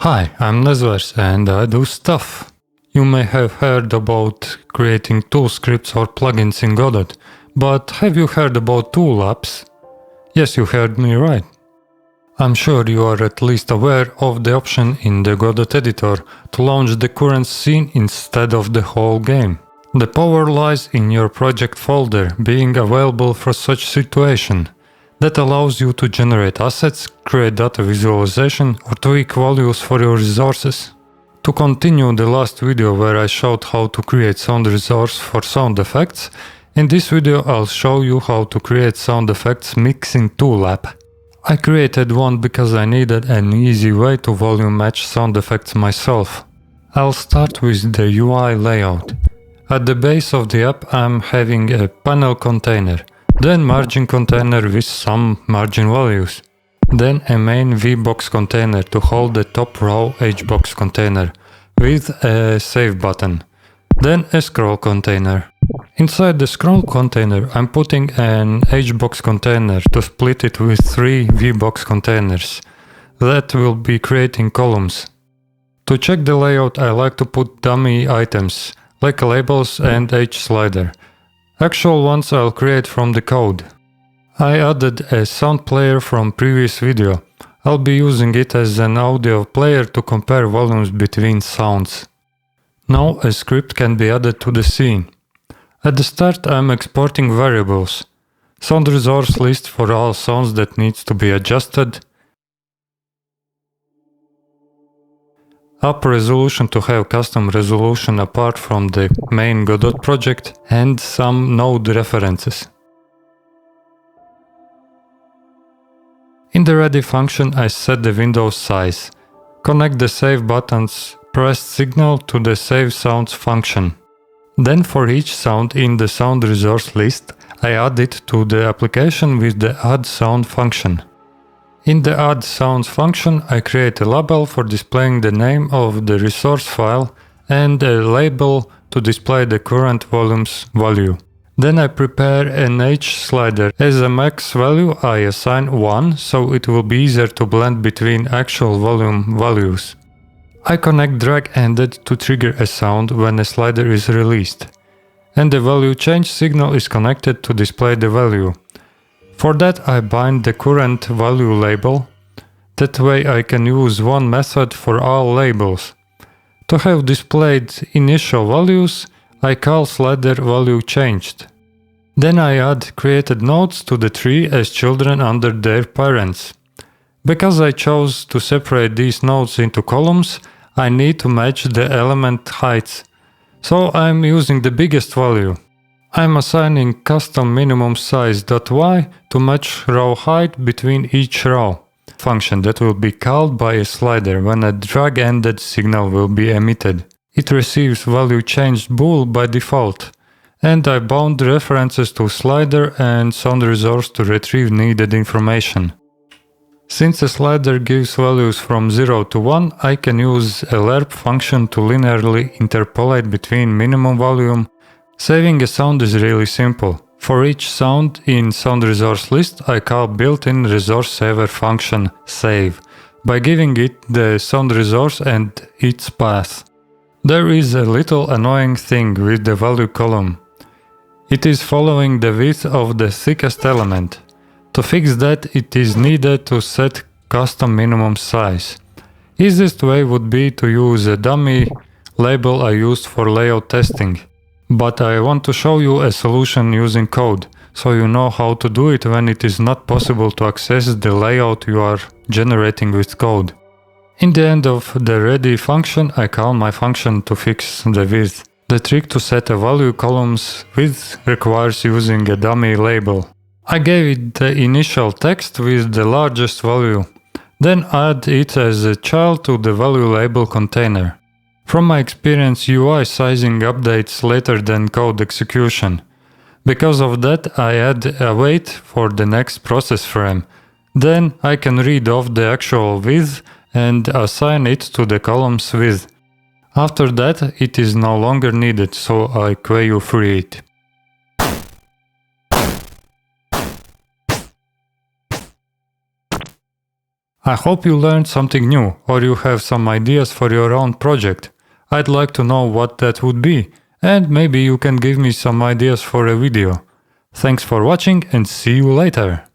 Hi, I'm Nezvers and I do stuff. You may have heard about creating tool scripts or plugins in Godot, but have you heard about tool apps? Yes, you heard me right. I'm sure you are at least aware of the option in the Godot editor to launch the current scene instead of the whole game. The power lies in your project folder being available for such situation. That allows you to generate assets, create data visualization, or tweak values for your resources. To continue the last video where I showed how to create sound resource for sound effects, in this video I'll show you how to create sound effects mixing tool app. I created one because I needed an easy way to volume match sound effects myself. I'll start with the UI layout. At the base of the app I'm having a panel container. Then margin container with some margin values. Then a main VBox container to hold the top row HBox container with a save button. Then a scroll container. Inside the scroll container I'm putting an HBox container to split it with 3 VBox containers that will be creating columns. To check the layout I like to put dummy items like labels and H slider. Actual ones I'll create from the code. I added a sound player from previous video. I'll be using it as an audio player to compare volumes between sounds. Now a script can be added to the scene. At the start I'm exporting variables. Sound resource list for all sounds that needs to be adjusted. Up resolution to have custom resolution apart from the main Godot project, and some node references. In the ready function I set the window size. Connect the save button's pressed signal to the save sounds function. Then for each sound in the sound resource list I add it to the application with the add sound function. In the add sounds function I create a label for displaying the name of the resource file and a label to display the current volume's value. Then I prepare an H slider. As a max value I assign 1 so it will be easier to blend between actual volume values. I connect drag ended to trigger a sound when a slider is released. And the value change signal is connected to display the value. For that I bind the current value label. That way I can use one method for all labels. To have displayed initial values, I call slider value changed. Then I add created nodes to the tree as children under their parents. Because I chose to separate these nodes into columns, I need to match the element heights. So I'm using the biggest value. I'm assigning custom minimum size.y to match row height between each row. Function that will be called by a slider when a drag-ended signal will be emitted. It receives value changed bool by default. And I bound references to slider and sound resource to retrieve needed information. Since the slider gives values from 0 to 1, I can use a lerp function to linearly interpolate between minimum volume. Saving a sound is really simple. For each sound in sound resource list, I call built-in resource saver function save by giving it the sound resource and its path. There is a little annoying thing with the value column. It is following the width of the thickest element. To fix that, it is needed to set custom minimum size. Easiest way would be to use a dummy label I used for layout testing. But I want to show you a solution using code, so you know how to do it when it is not possible to access the layout you are generating with code. In the end of the ready function, I call my function to fix the width. The trick to set a value column's width requires using a dummy label. I gave it the initial text with the largest value, then add it as a child to the value label container. From my experience, UI sizing updates later than code execution. Because of that, I add a wait for the next process frame. Then I can read off the actual width and assign it to the column's width. After that, it is no longer needed, so I queue free it. I hope you learned something new or you have some ideas for your own project. I'd like to know what that would be, and maybe you can give me some ideas for a video. Thanks for watching and see you later!